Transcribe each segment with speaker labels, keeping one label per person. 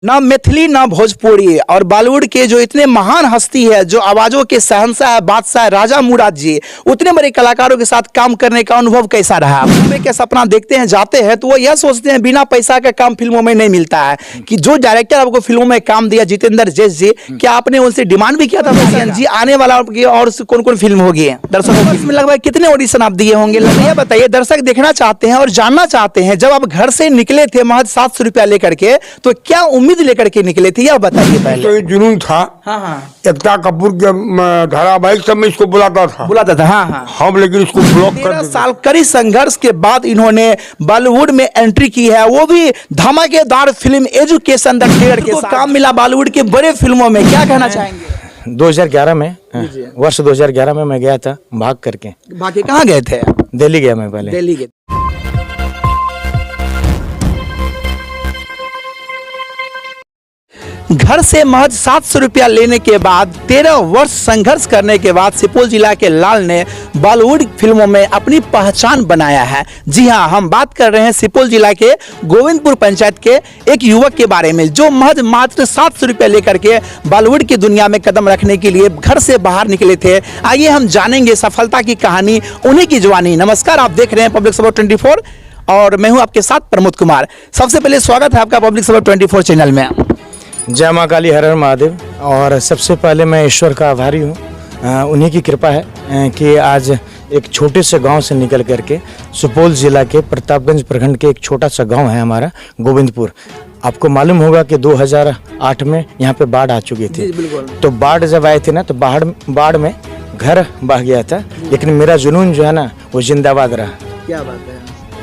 Speaker 1: ना मैथिली ना भोजपुरी और बॉलीवुड के जो इतने महान हस्ती है, जो आवाजों के शहंशाह है, बादशाह है, राजा मुराद जी, उतने बड़े कलाकारों के साथ काम करने का अनुभव कैसा रहा? फिल्म के सपना देखते हैं, जाते हैं तो वो यह सोचते हैं बिना पैसा का काम फिल्मों में नहीं मिलता है। कि जो डायरेक्टर आपको फिल्मों में काम दिया, जितेंद्र जैस जी, क्या आपने उनसे डिमांड भी किया था जी आने वाला और कौन कौन फिल्म होगी? दर्शकों इसमें लगभग कितने ऑडिशन आप दिए होंगे? यह बताइए, दर्शक देखना चाहते हैं और जानना चाहते हैं, जब आप घर से निकले थे महज 700 रुपया लेकर के, तो क्या उम्मीद लेकर के निकले थे, यह बताइए पहले।
Speaker 2: तो ये जुनून था।
Speaker 1: हाँ।
Speaker 2: एकता कपूर के धारावाहिक सब में इसको बुलाता था।
Speaker 1: हाँ।
Speaker 2: हम लेकिन इसको ब्लॉक कर
Speaker 1: 13 साल कड़ी संघर्ष के बाद इन्होंने बॉलीवुड में एंट्री की है, वो भी धमाकेदार फिल्म एजुकेशन द ट्रेलर के साथ। काम मिला बॉलीवुड के बड़े फिल्मों में, क्या कहना चाहेंगे?
Speaker 3: 2011 में वर्ष 2011 में मैं गया था भाग करके।
Speaker 1: बाकी कहाँ गए थे?
Speaker 3: दिल्ली गया मैं पहले।
Speaker 1: दिल्ली गए। घर से महज 700 रुपया लेने के बाद 13 वर्ष संघर्ष करने के बाद सुपौल जिला के लाल ने बॉलीवुड फिल्मों में अपनी पहचान बनाया है। जी हां, हम बात कर रहे हैं सुपौल जिला के गोविंदपुर पंचायत के एक युवक के बारे में, जो महज मात्र 700 रुपया लेकर के बॉलीवुड की दुनिया में कदम रखने के लिए घर से बाहर निकले थे। आइए हम जानेंगे सफलता की कहानी, उन्हीं की जवानी। नमस्कार, आप देख रहे हैं पब्लिक सपोर्ट 24 और मैं हूँ आपके साथ प्रमोद कुमार। सबसे पहले स्वागत है आपका पब्लिक सपोर्ट 24 चैनल में।
Speaker 3: जय माँ काली, हर हर महादेव। और सबसे पहले मैं ईश्वर का आभारी हूँ, उन्हीं की कृपा है कि आज एक छोटे से गांव से निकल करके सुपौल जिला के प्रतापगंज प्रखंड के एक छोटा सा गांव है हमारा गोविंदपुर। आपको मालूम होगा कि 2008 में यहाँ पे बाढ़ आ चुकी थी। तो बाढ़ जब आए थे ना, तो बाढ़ में घर बह गया था, लेकिन मेरा जुनून जो है ना वो जिंदाबाद रहा।
Speaker 1: क्या बात है।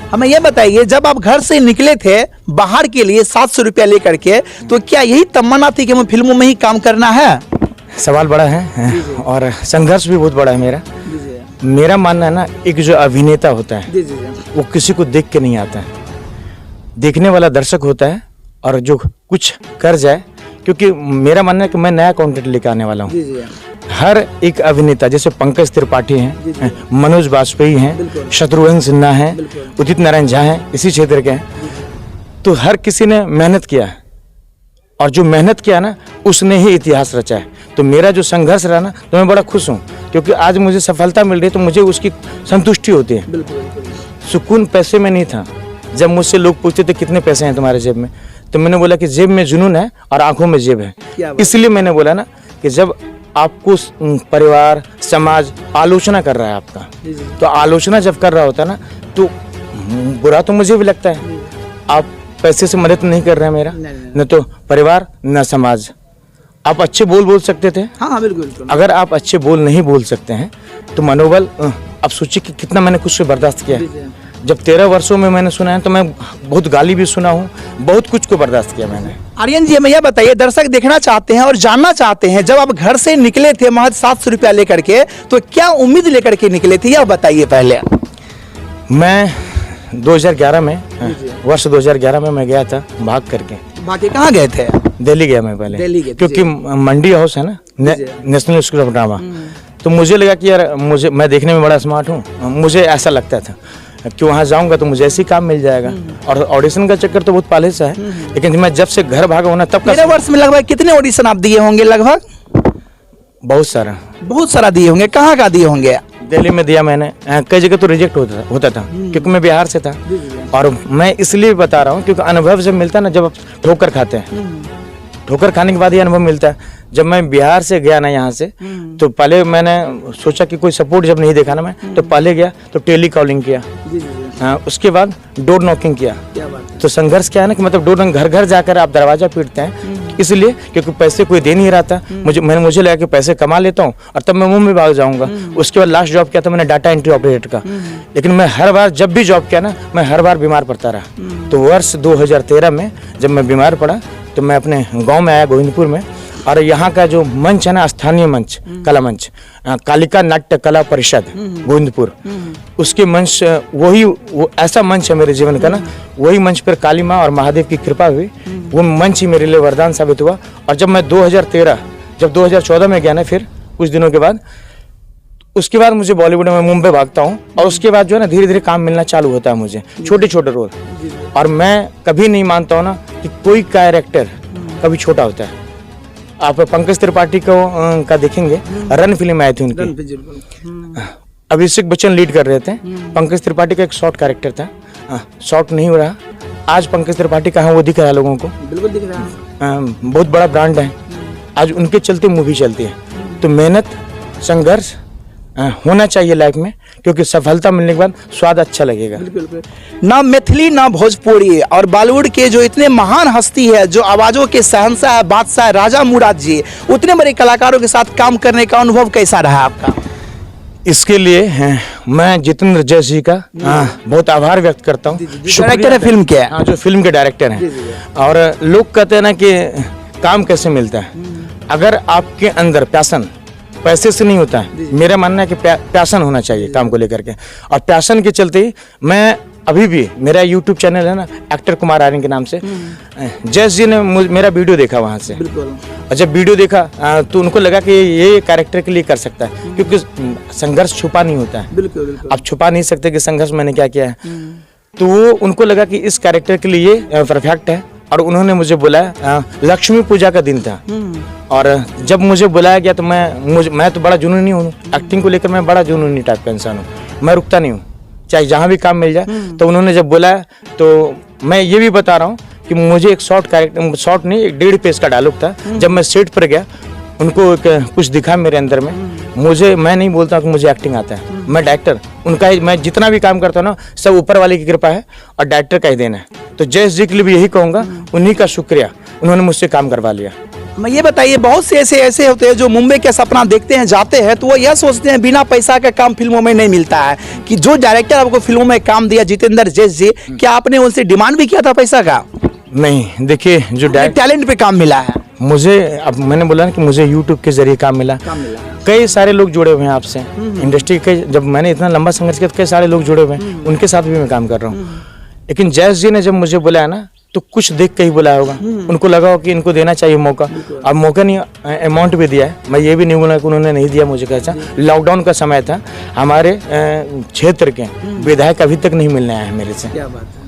Speaker 1: हमें यह बताइए, जब आप घर से निकले थे बाहर के लिए 700 रुपया लेकर के, तो क्या यही तमन्ना थी कि हमें फिल्मों में ही काम करना है?
Speaker 3: सवाल बड़ा है और संघर्ष भी बहुत बड़ा है मेरा। मेरा मानना है ना, एक जो अभिनेता होता है वो किसी को देख के नहीं आता है, देखने वाला दर्शक होता है। और जो कुछ कर जाए, क्योंकि मेरा मानना है कि मैं नया कंटेंट लेकर आने वाला हूँ। हर एक अभिनेता, जैसे पंकज त्रिपाठी हैं, मनोज बाजपेयी हैं, शत्रुघ्न सिन्हा हैं, उदित नारायण झा हैं, इसी क्षेत्र के हैं। तो हर किसी ने मेहनत किया है, और जो मेहनत किया ना उसने ही इतिहास रचा है। तो मेरा जो संघर्ष रहा ना, तो मैं बड़ा खुश हूँ, क्योंकि आज मुझे सफलता मिल रही है तो मुझे उसकी संतुष्टि होती है। सुकून पैसे में नहीं था। जब मुझसे लोग पूछते थे कितने पैसे हैं तुम्हारे जेब में, तो मैंने बोला कि जेब में जुनून है और आंखों में जेब है। इसलिए मैंने बोला ना कि जब आपको परिवार समाज आलोचना कर रहा है आपका, तो आलोचना जब कर रहा होता है ना, तो बुरा तो मुझे भी लगता है। आप पैसे से मदद नहीं कर रहे हैं मेरा, न तो परिवार न समाज। आप अच्छे बोल सकते थे।
Speaker 1: हाँ बिल्कुल।
Speaker 3: अगर आप अच्छे बोल नहीं बोल सकते हैं तो मनोबल, आप सोचिए कि कितना मैंने कुछ से बर्दाश्त किया है। जब 13 वर्षों में मैंने सुना है, तो मैं बहुत गाली भी सुना हूँ, बहुत कुछ को बर्दाश्त किया मैंने।
Speaker 1: आर्यन जी, हमें यह बताइए, दर्शक देखना चाहते हैं और जानना चाहते हैं, जब आप घर से निकले थे महज 700 रुपया लेकर के, तो क्या उम्मीद लेकर के निकले थे, यह बताइए पहले।
Speaker 3: मैं 2011 में वर्ष 2011 में मैं गया था भाग करके।
Speaker 1: बाकी कहाँ गए थे?
Speaker 3: दिल्ली गया मैं पहले।
Speaker 1: दिल्ली गए,
Speaker 3: क्योंकि मंडी हाउस है ना, नेशनल स्कूल ऑफ ड्रामा। तो मुझे लगा कि यार मैं देखने में बड़ा स्मार्ट हूँ, मुझे ऐसा लगता था कि वहाँ जाऊँगा तो मुझे ऐसे ही काम मिल जाएगा। और ऑडिशन का चक्कर तो बहुत पहले से है, लेकिन मैं जब से घर भागा हूँ ना, तब का
Speaker 1: वर्ष में लगभग कितने ऑडिशन आप दिए होंगे? लगभग
Speaker 3: बहुत सारा
Speaker 1: दिए होंगे। कहाँ का दिए होंगे?
Speaker 3: दिल्ली में दिया मैंने, कई जगह तो रिजेक्ट होता था क्योंकि मैं बिहार से था। और मैं इसलिए बता रहा हूँ क्योंकि अनुभव जब मिलता है ना, जब आप ठोकर खाते हैं, ठोकर खाने के बाद ये अनुभव मिलता है। जब मैं बिहार से गया ना यहाँ से, तो पहले मैंने सोचा कि कोई सपोर्ट जब नहीं देखा ना मैं, तो पहले गया तो टेली कॉलिंग किया, उसके बाद डोर नॉकिंग किया। तो संघर्ष क्या है ना कि मतलब डोर, घर घर जाकर आप दरवाजा पीटते हैं, इसलिए क्योंकि पैसे कोई दे नहीं रहा था। मुझे लगा कि पैसे कमा लेता हूँ और तब मैं मुंबई भाग जाऊंगा। उसके बाद लास्ट जॉब किया था मैंने डाटा एंट्री ऑपरेटर का। लेकिन मैं हर बार जब भी जॉब किया ना, मैं हर बार बीमार पड़ता रहा। तो वर्ष 2013 में जब मैं बीमार पड़ा, तो मैं अपने गांव में आया गोविंदपुर में, और यहाँ का जो मंच है ना, स्थानीय मंच, कला मंच, कालिका नाट्य कला परिषद गोविंदपुर, उसके मंच, वो ऐसा मंच है मेरे जीवन का ना, वही मंच पर काली माँ और महादेव की कृपा हुई। वो मंच ही मेरे लिए वरदान साबित हुआ। और जब मैं 2014 में गया ना, फिर कुछ दिनों के बाद, उसके बाद मुझे बॉलीवुड में मुंबई भागता हूँ, और उसके बाद जो है ना धीरे धीरे काम मिलना चालू होता है मुझे, छोटे छोटे रोल। और मैं कभी नहीं मानता हूँ ना कि कोई कैरेक्टर कभी छोटा होता है। आप पंकज त्रिपाठी को का देखेंगे, रन फिल्म आई थी उनकी, अभिषेक बच्चन लीड कर रहे थे, पंकज त्रिपाठी का एक शॉर्ट कैरेक्टर था, शॉर्ट नहीं हो रहा। आज पंकज त्रिपाठी कहाँ वो दिख रहा है लोगों को,
Speaker 1: बिल्कुल दिख रहा है।
Speaker 3: बहुत बड़ा ब्रांड है, आज उनके चलते मूवी चलती है। तो मेहनत संघर्ष होना चाहिए लाइफ में, क्योंकि सफलता मिलने के बाद स्वाद अच्छा लगेगा।
Speaker 1: ना मैथिली ना भोजपुरी और बॉलीवुड के जो इतने महान हस्ती है, जो आवाज़ों के शहंशाह बादशाह राजा मुराद जी, उतने बड़े कलाकारों के साथ काम करने का अनुभव कैसा रहा आपका?
Speaker 3: इसके लिए मैं जितेंद्र जैस जी का बहुत आभार व्यक्त करता हूँ।
Speaker 1: डायरेक्टर है फिल्म के?
Speaker 3: हाँ, जो फिल्म के डायरेक्टर हैं। और लोग कहते हैं ना कि काम कैसे मिलता है, अगर आपके अंदर पैशन पैसे से नहीं होता है, मेरा मानना है कि पैशन होना चाहिए काम को लेकर के, और पैशन के चलते ही मैं अभी भी, मेरा यूट्यूब चैनल है ना एक्टर कुमार आर्यन के नाम से, जैस जी ने मेरा वीडियो देखा वहाँ से, और जब वीडियो देखा तो उनको लगा कि ये कैरेक्टर के लिए कर सकता है, क्योंकि संघर्ष छुपा नहीं होता है। आप छुपा नहीं सकते कि संघर्ष मैंने क्या किया है। तो वो उनको लगा कि इस कैरेक्टर के लिए परफेक्ट है, और उन्होंने मुझे बुलाया। लक्ष्मी पूजा का दिन था, और जब मुझे बुलाया गया तो मैं तो बड़ा जुनूनी हूँ, एक्टिंग को लेकर मैं बड़ा जुनूनी टाइप का इंसान हूँ, मैं रुकता नहीं हूँ, चाहे जहाँ भी काम मिल जाए। तो उन्होंने जब बुलाया तो मैं ये भी बता रहा हूँ कि मुझे एक शॉर्ट नहीं, एक 1.5 पेज का डायलॉग था। जब मैं सेट पर गया, उनको कुछ दिखा मेरे अंदर में, मैं नहीं बोलता कि मुझे एक्टिंग आता है, मैं डायरेक्टर, उनका मैं जितना भी काम करता हूँ ना, सब ऊपर वाले की कृपा है और डायरेक्टर का ही देना है। तो जयेश जी के लिए भी यही कहूँगा, उन्हीं का शुक्रिया, उन्होंने मुझसे काम करवा लिया।
Speaker 1: मैं ये बताइए, बहुत से ऐसे होते हैं जो मुंबई का सपना देखते हैं, जाते हैं, तो वो यह सोचते हैं बिना पैसा का काम फिल्मों में नहीं मिलता है, कि जो डायरेक्टर आपको फिल्मों में काम दिया जितेंद्र जैस जी, क्या आपने उनसे डिमांड भी किया था पैसा का?
Speaker 3: नहीं, देखिए जो
Speaker 1: टैलेंट पे काम मिला है
Speaker 3: मुझे, अब मैंने बोला ना कि मुझे यूट्यूब के जरिए काम मिला। कई सारे लोग जुड़े हुए हैं आपसे, इंडस्ट्री के, जब मैंने इतना लंबा संघर्ष किया तो कई सारे लोग जुड़े हुए हैं, उनके साथ भी मैं काम कर रहा हूँ। लेकिन जयेश जी ने जब मुझे बुलाया ना, तो कुछ देख के ही बुलाया होगा, उनको लगा हो कि इनको देना चाहिए मौका। अब मौका नहीं, अमाउंट भी दिया है, मैं ये भी नहीं बोला कि उन्होंने नहीं दिया मुझे। कैसा लॉकडाउन का समय था, हमारे क्षेत्र के विधायक अभी तक नहीं मिलने आए हैं मेरे से।
Speaker 1: क्या बात है।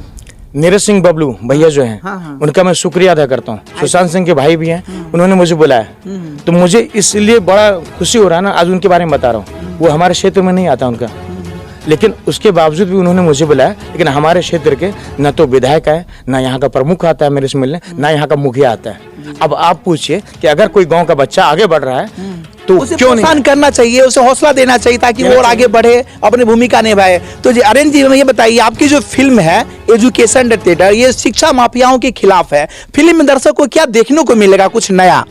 Speaker 3: नीरज सिंह बबलू भैया जो हैं, उनका मैं शुक्रिया अदा करता हूँ। सुशांत सिंह के भाई भी हैं, उन्होंने मुझे बुलाया, तो मुझे इसलिए बड़ा खुशी हो रहा है ना, आज उनके बारे में बता रहा हूँ। वो हमारे क्षेत्र में नहीं आता उनका, लेकिन उसके बावजूद भी उन्होंने मुझे बुलाया। लेकिन हमारे क्षेत्र के न तो विधायक है, ना यहाँ का प्रमुख आता है मेरे से मिलने, ना यहाँ का मुखिया आता है। अब आप पूछिए कि अगर कोई गांव का बच्चा आगे बढ़ रहा है तो
Speaker 1: उसे
Speaker 3: क्यों
Speaker 1: प्रोत्साहन करना चाहिए, उसे हौसला देना चाहिए ताकि वो और आगे बढ़े, अपनी भूमिका निभाए। तो जी आर्यन जी, ये बताइए, आपकी जो फिल्म है एजुकेशन डिक्टेटर, ये शिक्षा माफियाओं के खिलाफ है। फिल्म में दर्शक को क्या देखने को मिलेगा, कुछ नया?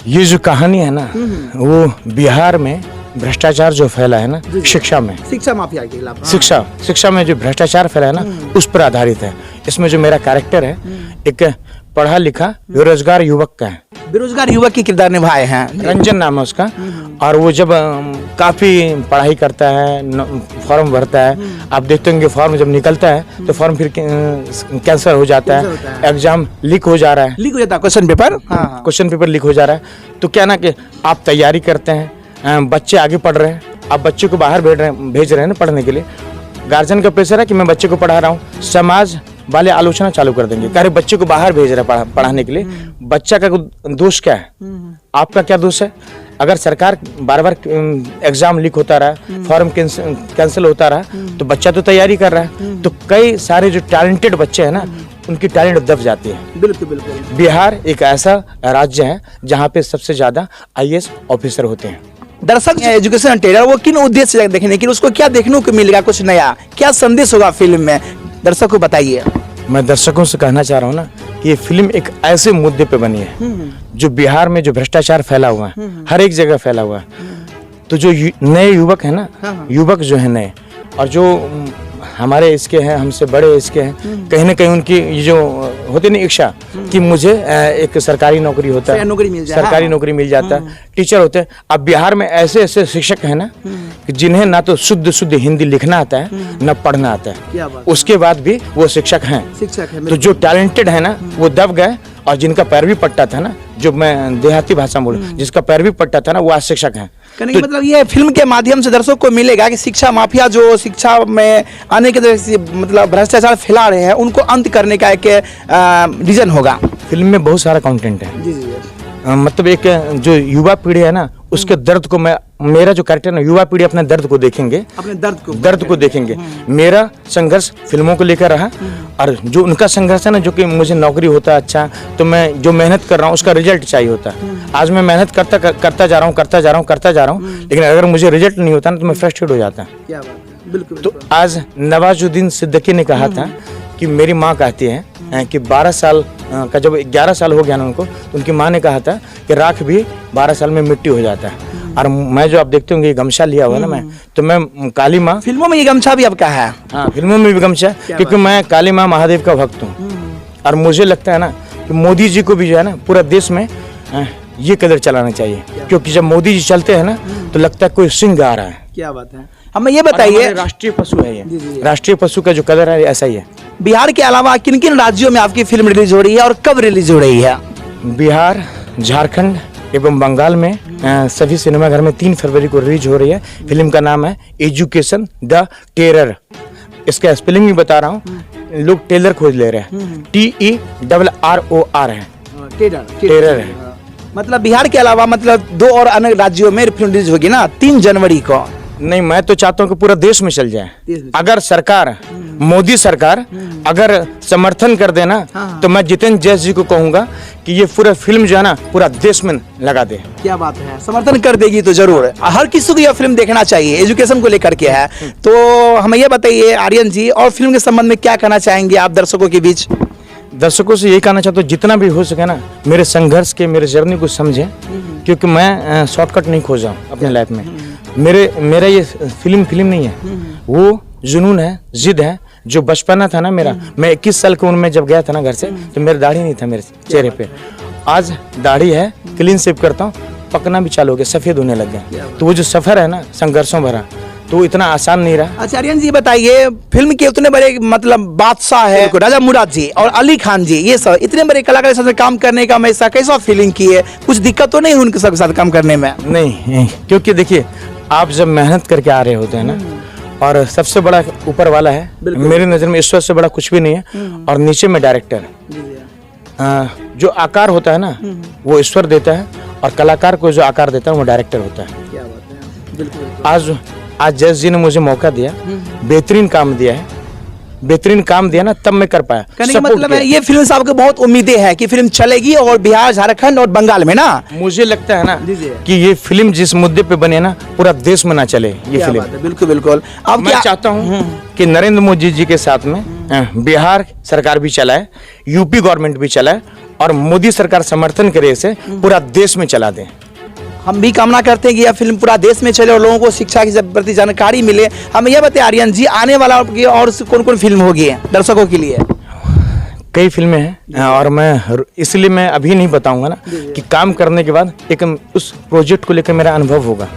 Speaker 3: ये जो कहानी है ना, वो बिहार में भ्रष्टाचार जो फैला है ना, शिक्षा में,
Speaker 1: शिक्षा माफिया के खिलाफ,
Speaker 3: शिक्षा में जो भ्रष्टाचार फैला है ना, उस पर आधारित है। इसमें जो मेरा कैरेक्टर है, एक पढ़ा लिखा बेरोजगार युवक का है,
Speaker 1: बेरोजगार युवक की किरदार निभाए हैं,
Speaker 3: रंजन नाम है उसका। और वो जब काफी पढ़ाई करता है, फॉर्म भरता है, आप देखते होंगे फॉर्म जब निकलता है तो फॉर्म फिर कैंसिल हो जाता है, एग्जाम लीक हो जा रहा है,
Speaker 1: question paper,
Speaker 3: question paper leak हो जा रहा है। तो क्या ना कि आप तैयारी करते हैं, बच्चे आगे पढ़ रहे हैं, आप बच्चे को बाहर भेज रहे हैं ना पढ़ने के लिए, गार्जियन का प्रेशर है कि मैं बच्चे को पढ़ा रहा हूँ, समाज वाले आलोचना चालू कर देंगे, कह रहे बच्चे को बाहर भेज रहे हैं पढ़ाने के लिए। बच्चा का दोष क्या है, आपका क्या दोष है? अगर सरकार बार बार एग्जाम लीक होता रहा, फॉर्म कैंसिल होता रहा, तो बच्चा तो तैयारी कर रहा है, तो कई सारे जो टैलेंटेड बच्चे हैं ना, उनकी टैलेंट दब जाती है।
Speaker 1: बिल्कुल।
Speaker 3: बिहार एक ऐसा राज्य है जहाँ पे सबसे ज्यादा IAS ऑफिसर होते हैं।
Speaker 1: दर्शक एजुकेशन टेलर वो किन उद्देश्य से देखेंगे, कि उसको क्या देखने को मिलेगा, कुछ नया क्या संदेश होगा फिल्म में, दर्शक को बताइए।
Speaker 3: मैं दर्शकों से कहना चाह रहा हूँ ना कि ये फिल्म एक ऐसे मुद्दे पे बनी है जो बिहार में जो भ्रष्टाचार फैला हुआ है, हर एक जगह फैला हुआ है। तो जो नए युवक है ना, युवक जो है नए, और जो हमारे इसके हैं, हमसे बड़े इसके हैं, कहीं ना कहीं उनकी ये जो होती नहीं इच्छा कि मुझे एक सरकारी नौकरी होता है, सरकारी नौकरी मिल जाता है, टीचर होते हैं। अब बिहार में ऐसे ऐसे शिक्षक हैं ना कि जिन्हें ना तो शुद्ध हिंदी लिखना आता है, न पढ़ना आता है, उसके बाद भी वो शिक्षक हैं। तो जो टैलेंटेड है ना, वो दब गए, और जिनका पैरवी पट्टा था ना, जो मैं देहाती भाषा में बोलूं, जिसका पैरवी पट्टा था ना, वो आज शिक्षक हैं।
Speaker 1: तो मतलब ये फिल्म के माध्यम से दर्शक को मिलेगा कि शिक्षा माफिया जो शिक्षा में आने के मतलब भ्रष्टाचार फैला रहे हैं, उनको अंत करने का एक रीजन होगा।
Speaker 3: फिल्म में बहुत सारा कंटेंट है।
Speaker 1: जी जी
Speaker 3: मतलब एक जो युवा पीढ़ी है ना, उसके दर्द को मेरा जो कैरेक्टर है ना, युवा पीढ़ी अपने दर्द को देखेंगे,
Speaker 1: अपने दर्द को
Speaker 3: देखेंगे। मेरा संघर्ष फिल्मों को लेकर रहा, और जो उनका संघर्ष है ना, जो कि मुझे नौकरी होता है अच्छा, तो मैं जो मेहनत कर रहा हूँ उसका रिजल्ट चाहिए होता है। आज मैं मेहनत करता जा रहा हूँ, लेकिन अगर मुझे रिजल्ट नहीं होता ना तो मैं फ्रस्ट्रेट हो जाता।
Speaker 1: क्या बात है, बिल्कुल
Speaker 3: तो आज नवाजुद्दीन सिद्दीकी ने कहा था कि मेरी माँ कहती है कि 12 साल का जब 11 साल हो गया ना उनको, तो उनकी माँ ने कहा था कि राख भी 12 साल में मिट्टी हो जाता है। और मैं जो आप देखते होंगे ये गमछा लिया हुआ है ना, मैं तो मैं काली माँ,
Speaker 1: फिल्मों में ये गमछा भी आपका है?
Speaker 3: हाँ, फिल्मों में भी गमछा, क्योंकि मैं काली माँ महादेव का भक्त हूँ। और मुझे लगता है ना कि मोदी जी को भी जो है ना पूरा देश में ये कदर चलाना चाहिए, क्योंकि जब मोदी जी चलते हैं ना तो लगता है कोई सिंह आ रहा है।
Speaker 1: क्या बात है, हमें ये बताइए,
Speaker 3: राष्ट्रीय पशु है ये, राष्ट्रीय पशु का जो कदर है ऐसा ही है।
Speaker 1: बिहार के अलावा किन किन राज्यों में आपकी फिल्म रिलीज हो रही है और कब रिलीज हो रही है?
Speaker 3: बिहार, झारखंड एवं बंगाल में सभी सिनेमाघर में 3 फरवरी को रिलीज हो रही है। फिल्म का नाम है एजुकेशन द टेरर। इसका स्पेलिंग भी बता रहा हूँ, लोग टेलर खोज ले रहे हैं, TERROR है, टेरर है।
Speaker 1: मतलब बिहार के अलावा मतलब 2 और अन्य राज्यों में फिल्म रिलीज होगी ना 3 जनवरी को?
Speaker 3: नहीं, मैं तो चाहता हूँ कि पूरा देश में चल जाए। अगर सरकार, मोदी सरकार अगर समर्थन कर देना, तो मैं जितेंद्र जैस जी को कहूंगा कि ये पूरा फिल्म जो है ना पूरा देश में लगा दे।
Speaker 1: क्या बात है, समर्थन कर देगी तो जरूर। हर किसी को यह फिल्म देखना चाहिए, एजुकेशन को लेकर के है। तो हमें यह बताइए आर्यन जी, और फिल्म के संबंध में क्या कहना चाहेंगे आप दर्शकों के बीच?
Speaker 3: दर्शकों से यही कहना चाहता हूँ, जितना भी हो सके ना मेरे संघर्ष के, मेरे जर्नी को समझें, क्योंकि मैं शॉर्टकट नहीं खोजा हूँ अपने लाइफ में। मेरा ये फिल्म नहीं है, वो जुनून है, जिद है। जो बचपना था ना मेरा, मैं 21 साल की उम्र में जब गया था ना घर से, तो मेरा दाढ़ी नहीं था मेरे चेहरे पे। आज दाढ़ी है, क्लीन शेव करता हूँ, पकना भी चालू हो गया, सफेद होने लग गया। तो वो जो सफर है ना संघर्षों भरा, तो इतना आसान नहीं रहा।
Speaker 1: अच्छा आर्यन जी बताइए, फिल्म के उतने बड़े मतलब बादशाह है राजा मुराद जी और अली खान जी, ये सब इतने बड़े कलाकार के साथ काम करने का हमेशा कैसा फीलिंग की है? कुछ दिक्कत तो नहीं उनके साथ काम करने में?
Speaker 3: नहीं, क्योंकि देखिए आप जब मेहनत करके आ रहे होते हैं ना, और सबसे बड़ा ऊपर वाला है, मेरी नज़र में ईश्वर से बड़ा कुछ भी नहीं है, और नीचे में डायरेक्टर। जो आकार होता है ना वो ईश्वर देता है, और कलाकार को जो आकार देता है वो डायरेक्टर होता है।
Speaker 1: क्या बात है, बिल्कुल।
Speaker 3: आज जस जी ने मुझे मौका दिया, बेहतरीन काम दिया है, बेहतरीन काम दिया ना, तब मैं कर पाया।
Speaker 1: कहने का मतलब है ये फिल्म से आपको बहुत उम्मीदें हैं कि फिल्म चलेगी, और बिहार, झारखंड और बंगाल में ना?
Speaker 3: मुझे लगता है ना कि ये फिल्म जिस मुद्दे पे बने ना पूरा देश में ना चले ये फिल्म।
Speaker 1: बिल्कुल बिल्कुल। अब
Speaker 3: मैं चाहता हूँ कि नरेंद्र मोदी जी के साथ में बिहार सरकार भी चलाए, यूपी गवर्नमेंट भी चलाए, और मोदी सरकार समर्थन करे, इसे पूरा देश में चला दे।
Speaker 1: हम भी कामना करते हैं कि यह फिल्म पूरा देश में चले और लोगों को शिक्षा के प्रति जानकारी मिले। हमें यह बताइए आर्यन जी, आने वाला और कौन कौन फिल्म होगी दर्शकों के लिए?
Speaker 3: कई फिल्में हैं, और मैं इसलिए मैं अभी नहीं बताऊंगा ना कि काम करने के बाद एक उस प्रोजेक्ट को लेकर मेरा अनुभव होगा।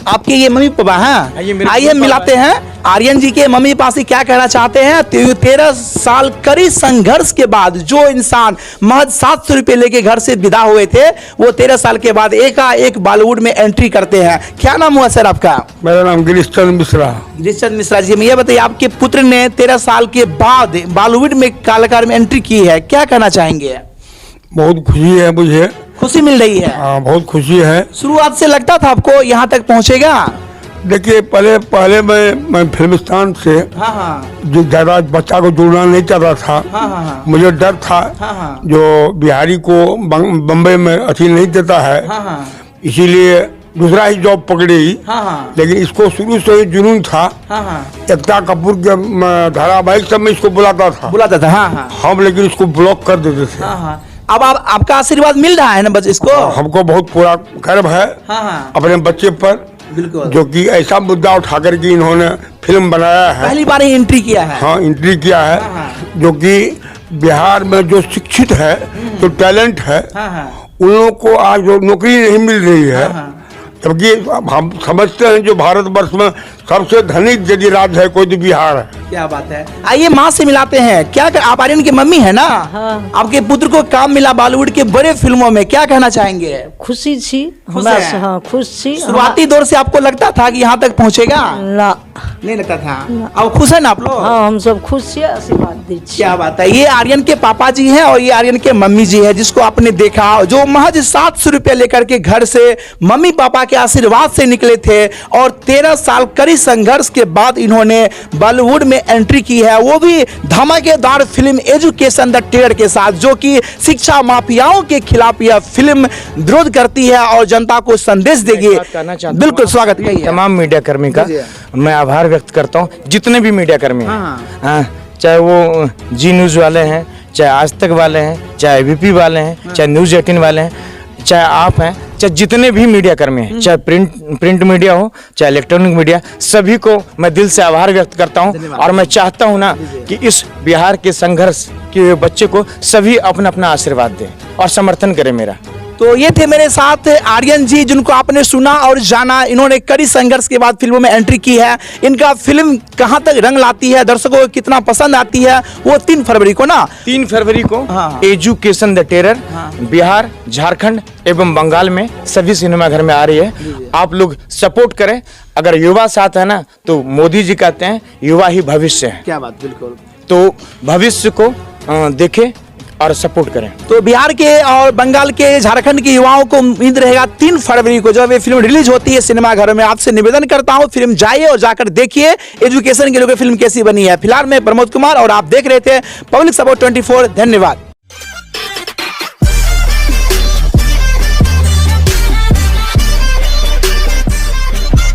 Speaker 1: आपके ये मम्मी पापा हैं, आइए मिलाते हैं आर्यन जी के मम्मी पापा से क्या कहना चाहते हैं। 13 साल कड़ी संघर्ष के बाद जो इंसान महज 700 रुपये लेके घर से विदा हुए थे, वो 13 साल के बाद एकाएक बॉलीवुड में एंट्री करते हैं। क्या नाम हुआ सर आपका?
Speaker 2: मेरा नाम गिरीशचंद्र मिश्रा।
Speaker 1: गिरीशचंद्र मिश्रा जी, ये बताइए आपके पुत्र ने 13 साल के बाद बॉलीवुड में कलाकार में एंट्री की है, क्या कहना चाहेंगे?
Speaker 2: बहुत खुशी है मुझे।
Speaker 1: खुशी मिल रही है?
Speaker 2: हाँ, बहुत खुशी है।
Speaker 1: शुरुआत से लगता था आपको यहाँ तक पहुँचेगा?
Speaker 2: देखिए, पहले मैं फिल्मिस्तान से जो ज़्यादा बच्चा को जुड़ना नहीं चाहता था। मुझे डर था जो बिहारी को बम्बई में अच्छी नहीं देता है, इसीलिए दूसरा ही जॉब पकड़ी। लेकिन इसको शुरू से ही जुनून था। एकता कपूर के धारावाहिक सब में इसको बुलाता था। हम लेकिन इसको ब्लॉक कर देते थे।
Speaker 1: अब आपका आशीर्वाद मिल रहा है ना बच्चे इसको?
Speaker 2: हमको बहुत पूरा गर्व है अपने बच्चे पर, जो कि ऐसा मुद्दा उठा करके इन्होंने फिल्म बनाया है।
Speaker 1: पहली बार ही एंट्री किया है।
Speaker 2: हाँ, एंट्री किया है। जो कि बिहार में जो शिक्षित है, जो टैलेंट है, उन लोगों को आज जो नौकरी नहीं मिल रही है, जबकि हम समझते हैं जो भारतवर्ष में सबसे धनिक यदि राज्य है कोई तो बिहार है।
Speaker 1: क्या बात है। आइए माँ से मिलाते हैं। क्या आप आर्यन की मम्मी है ना? आपके पुत्र को काम मिला बॉलीवुड के बड़े फिल्मों में, क्या कहना चाहेंगे?
Speaker 4: खुशी थी, खुश थी।
Speaker 1: शुरुआती दौर से आपको लगता था कि यहाँ तक पहुँचेगा?
Speaker 4: ना।
Speaker 1: नहीं लगता था। अब खुश है ना आप लोग?
Speaker 4: हाँ, हम सब खुश छे, आशीर्वाद दै छी।
Speaker 1: क्या बात है। ये आर्यन के पापा जी हैं और ये आर्यन के मम्मी जी है, जिसको आपने देखा, जो महज 700 रुपया लेकर के घर से मम्मी पापा के आशीर्वाद से निकले थे और 13 साल कड़ी संघर्ष के बाद इन्होंने बॉलीवुड में एंट्री की है, वो भी धमाकेदार फिल्म एजुकेशन द टेरर के साथ, जो कि शिक्षा माफियाओं के खिलाफ यह फिल्म विरोध करती है और जनता को संदेश देगी। बिल्कुल स्वागत करिए।
Speaker 3: तमाम मीडिया कर्मी का मैं आभार व्यक्त करता हूँ, जितने भी मीडिया कर्मी हैं, चाहे वो जी न्यूज़ वाले हैं, चाहे आज तक वाले हैं, चाहे एबीपी वाले हैं, चाहे न्यूज़ 18 वाले हैं, चाहे आप हैं, चाहे जितने भी मीडिया कर्मी हैं, चाहे प्रिंट मीडिया हो, चाहे इलेक्ट्रॉनिक मीडिया, सभी को मैं दिल से आभार व्यक्त करता हूं। और मैं चाहता हूं ना कि इस बिहार के संघर्ष के बच्चे को सभी अपना अपना आशीर्वाद दें और समर्थन करें मेरा।
Speaker 1: तो ये थे मेरे साथ आर्यन जी, जिनको आपने सुना और जाना। इन्होंने कड़ी संघर्ष के बाद फिल्मों में एंट्री की है। इनका फिल्म कहां तक रंग लाती है, दर्शकों को कितना पसंद आती है, वो 3 फरवरी को ना
Speaker 3: 3 फरवरी को education the terror Bihar, Jharkhand एवं बंगाल में सभी सिनेमाघर में आ रही है। आप लोग सपोर्ट करें। अगर युवा साथ है ना, तो मोदी जी कहते हैं युवा ही भविष्य है।
Speaker 1: क्या बात, बिल्कुल।
Speaker 3: तो भविष्य को देखें और सपोर्ट करें।
Speaker 1: तो बिहार के और बंगाल के, झारखंड के युवाओं को उम्मीद रहेगा 3 फरवरी को जब ये फिल्म रिलीज होती है सिनेमाघरों में। आपसे निवेदन करता हूं, फिल्म जाइए और जाकर देखिए एजुकेशन के लिए फिल्म कैसी बनी है। फिलहाल मैं प्रमोद कुमार और आप देख रहे थे पब्लिक सपोर्ट 24। धन्यवाद।